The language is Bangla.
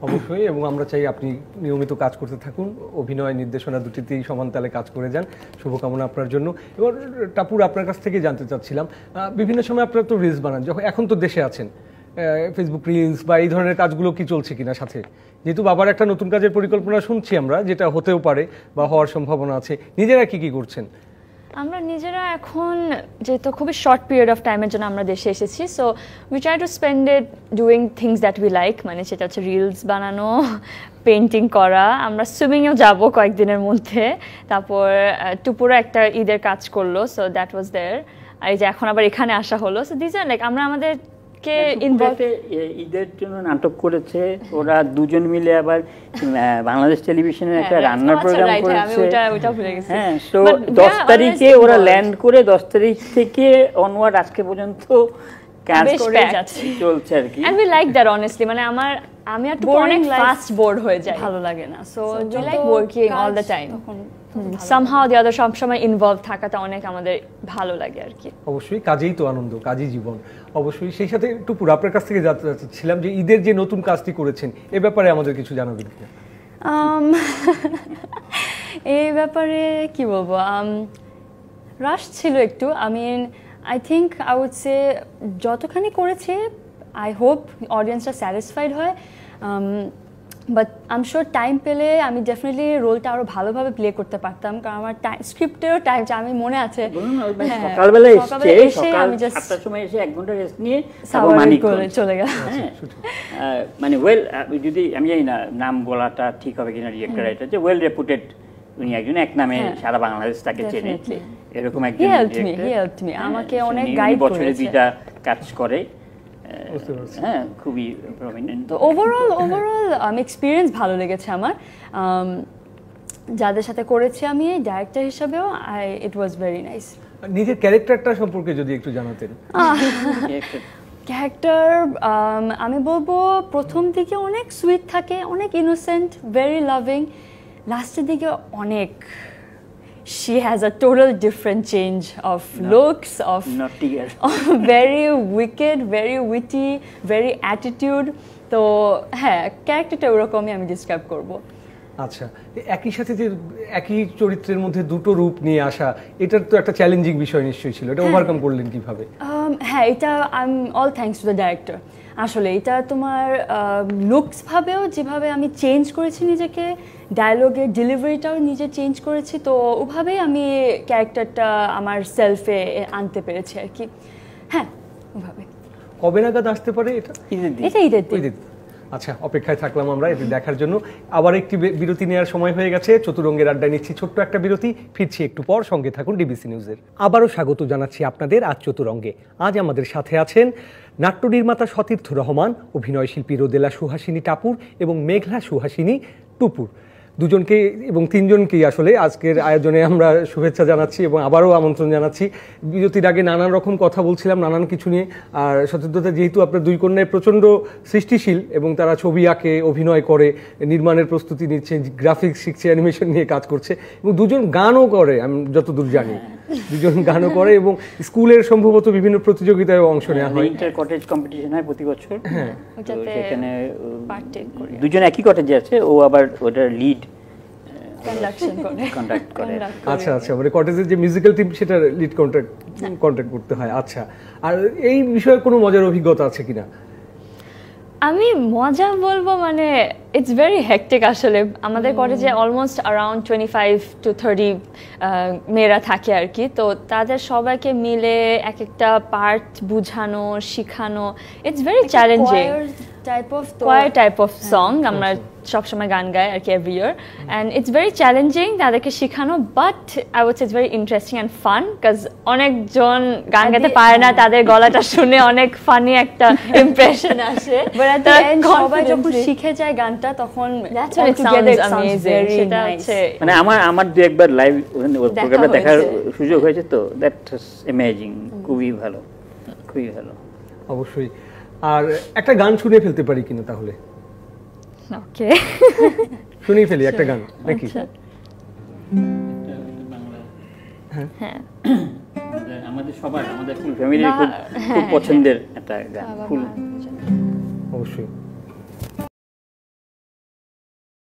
অবশ্যই, এবং আমরা চাই আপনি নিয়মিত কাজ করতে থাকুন, অভিনয় নির্দেশনা দুটিতেই সমান তালে কাজ করে যান। শুভকামনা আপনার জন্য। এবার টাপুর, আপনার কাছ থেকে জানতে চাচ্ছিলাম, বিভিন্ন সময় আপনারা তো রিলস বানান, যখন এখন তো দেশে আছেন, ফেসবুক রিলস বা এই ধরনের কাজগুলো কি চলছে কিনা সাথে? যেহেতু বাবার একটা নতুন কাজের পরিকল্পনা শুনছি আমরা, যেটা হতেও পারে বা হওয়ার সম্ভাবনা আছে, নিজেরা কি কি করছেন? আমরা নিজেরা এখন যেহেতু খুবই শর্ট পিরিয়ড অফ টাইমের জন্য আমরা দেশে এসেছি, so we try to spend it doing things that we like, মানে সেটা হচ্ছে রিলস বানানো, পেন্টিং করা। আমরা সুইমিংয়েও যাব কয়েকদিনের মধ্যে। তারপর টুপুরা একটা ঈদের কাজ করলো, সো দ্যাট ওয়াজ দেয়ার। আর এই যে এখন আবার এখানে আসা হলো, সো দিস আর লাইক আমরা আমাদের ঈদের জন্য নাটক করেছে ওরা দুজন মিলে, আবার বাংলাদেশ টেলিভিশনের একটা রান্নার প্রোগ্রাম করেছে। হ্যাঁ, তো 10 তারিখে ওরা ল্যান্ড করে 10 তারিখ থেকে অনওয়ার্ড আজকে পর্যন্ত কাজ করে চলছে আর কি। And we like that honestly, মানে আমি একটু অনেক ফাস্ট বোর্ড হয়ে যায়, ভালো লাগে না। So we like working all the time, somehow the other সবসময় ইনভলভ থাকাটা অনেক আমাদের ভালো লাগে আর কি। অবশ্যই, কাজেই তো আনন্দ, কাজই জীবন। অবশ্যই, সেই সাথে একটু পুরো আপনার কাছ থেকে জানতে চাচ্ছিলাম যে ঈদের যে নতুন কাজটি করেছেন এ ব্যাপারে আমাদের কিছু জানাবেন কিনা? এই ব্যাপারে কি বলবো, রাশ ছিল একটু। I think I would say যতখানি করেছে আই হোপ অডিয়েন্সরা স্যাটিসফাইড হয়, but I am sure time পেলে আমি ডেফিনেটলি রোলটা আরো ভালোভাবে প্লে করতে পারতাম, কারণ আমার স্ক্রিপ্টেরও টাইম আমি মনে আছে সকালবেলা এসে আমি জাস্ট 7টার সময় এসে 1 ঘন্টা রেস্ট নিয়ে তারপর মানিক করে চলে গেলাম। মানে ওয়েল, যদি আমি জানি না নাম বলাটা ঠিক হবে কিনা, ডিরেক্টর রাইটার যে ওয়েল রেপুটেড, উনি একজন এক নামে সারা বাংলাদেশ তাকে চেনে, এরকম একজন ডিরেক্টর। আমাকে অনেক গাইড করেছে, বছরে 2টা কাজ করে। হ্যাঁ, খুবই প্রমিনেন্ট। তো ওভারঅল এক্সপিরিয়েন্স ভালো লেগেছে আমার, যাদের সাথে করেছি আমি ডাইরেক্টর হিসেবেও। ইট ওয়াজ ভেরি নাইস। নিজের ক্যারেক্টারটা সম্পর্কে যদি একটু জানাতেন। ক্যারেক্টার আমি বলবো প্রথম দিকে অনেক সুইট থাকে, অনেক ইনোসেন্ট, ভেরি লাভিং। লাস্টের দিকে অনেক she has a total different change of looks, of very wicked, very witty, very attitude. তো হ্যাঁ, ক্যারেক্টারটা ওরকমই আমি ডিসক্রাইব করব। আচ্ছা, একই সাথে যে একই চরিত্রের মধ্যে দুটো রূপ নিয়ে আসা, এটার তো একটা চ্যালেঞ্জিং বিষয় নিশ্চয়ই ছিল, এটা ওভারকাম করলেন কিভাবে? হ্যাঁ, এটা all thanks to the director. আসলে এটা তোমার লুকস ভাবেও যেভাবে আমি চেঞ্জ করেছি নিজেকে, ডায়লগের ডেলিভারিটাও নিজে চেঞ্জ করেছি, তো ওভাবেই আমি ক্যারেক্টারটা আমার সেলফে আনতে পেরেছি আর কি। হ্যাঁ, ওভাবে। কবে নাগাদ আসতে পারে এটা? ঈদের দিন। আচ্ছা, অপেক্ষায় থাকলাম আমরা এটি দেখার জন্য। আবার একটি বিরতি নেওয়ার সময় হয়ে গেছে, চতুরঙ্গের আড্ডায় নিচ্ছি ছোট্ট একটা বিরতি, ফিরছি একটু পর, সঙ্গে থাকুন ডিবিসি নিউজের। আবারও স্বাগত জানাচ্ছি আপনাদের আজ চতুরঙ্গে। আজ আমাদের সাথে আছেন নাট্য নির্মাতা সতীর্থ রহমান, অভিনয় শিল্পী রোদেলা সুহাসিনী টাপুর এবং মেঘলা সুহাসিনী টুপুর। দুজনকে এবং তিনজনকেই আসলে আজকের আয়োজনে আমরা শুভেচ্ছা জানাচ্ছি এবং আবারও আমন্ত্রণ জানাচ্ছি। বিরতির আগে নানান রকম কথা বলছিলাম, নানান কিছু নিয়ে। আর সতীর্থতা, যেহেতু আপনার দুই কন্যায় প্রচণ্ড সৃষ্টিশীল এবং তারা ছবি আঁকে, অভিনয় করে, নির্মাণের প্রস্তুতি নিচ্ছে, গ্রাফিক্স শিখছে, অ্যানিমেশন নিয়ে কাজ করছে, এবং দুজন গানও করে, আমি যতদূর জানি দুজন গানও করে, এবং স্কুলের সম্ভবত বিভিন্ন প্রতিযোগিতায় অংশ নেওয়া হয়, ইন্টার কটেজ কম্পিটিশন হয় প্রতি বছর। হ্যাঁ, সেখানে দুজন একই কটেজে আছে, ও আবার ওটার লিড কন্ট্যাক্ট করে। আচ্ছা আচ্ছা, মানে কটেজের যে মিউজিক্যাল টিম সেটা লিড কন্ট্যাক্ট করতে হয়। আচ্ছা, আর এই বিষয়ে কোনো মজার অভিজ্ঞতা আছে কিনা? আমি মজা বলবো, মানে ইটস ভেরি হেক্টিক আসলে। আমাদের কলেজে অলমোস্ট অ্যারাউন্ড 25 to 30 মেয়েরা থাকে আর কি, তো তাদের সবাইকে মিলে এক একটা পার্ট বুঝানো, শিখানো, it's very challenging. Type of song আমরা সবসময় গান গাই আর কি every year, and it's very challenging তাদেরকে শেখানো, but I would say it's very interesting and fun, because অনেকজন গান গাইতে পারে না, তাদের গলাটা শুনে অনেক ফানি একটা ইমপ্রেশন আসে, সবাই যখন শিখে যায় গানটা তখন মানে আমার দু একবার লাইভ প্রোগ্রামটা দেখার সুযোগ হয়েছে, তো দ্যাটস অ্যামেজিং, খুবই ভালো, খুবই ভালো। অবশ্যই। আর একটা গান শুনে ফেলতে পারি কিনা তাহলে? ওকে, শুনেই ফেলি একটা গান নাকি? হ্যাঁ, আমাদের সবার, আমাদের ফুল ফ্যামিলির খুব পছন্দের একটা গান, ফুল। অবশ্যই।